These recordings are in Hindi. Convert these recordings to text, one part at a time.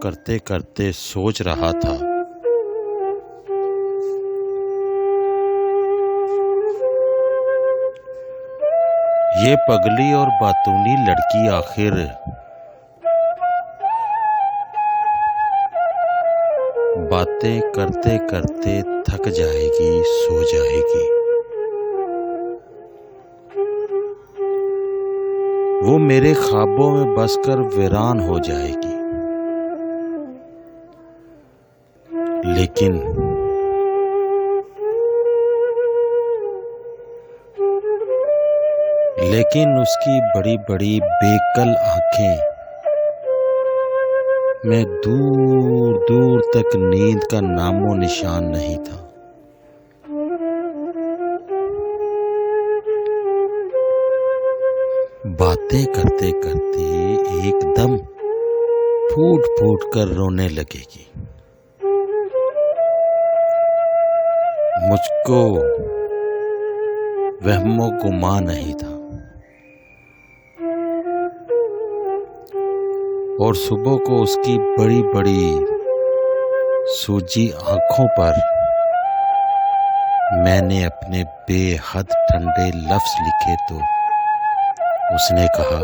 करते करते सोच रहा था, ये पगली और बातूनी लड़की आखिर बातें करते करते थक जाएगी, सो जाएगी। वो मेरे ख्वाबों में बसकर वीरान हो जाएगी। लेकिन उसकी बड़ी बड़ी बेकल आंखें में दूर दूर तक नींद का नामो निशान नहीं था। बातें करते करते एकदम फूट फूट कर रोने लगेगी। मुझको वहमो गुमा नहीं था और सुबह को उसकी बड़ी बड़ी सूजी आंखों पर मैंने अपने बेहद ठंडे लफ्ज लिखे तो उसने कहा,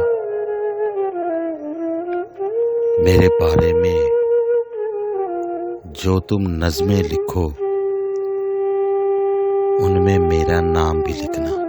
मेरे बारे में जो तुम नज़्में लिखो उनमें मेरा नाम भी लिखना।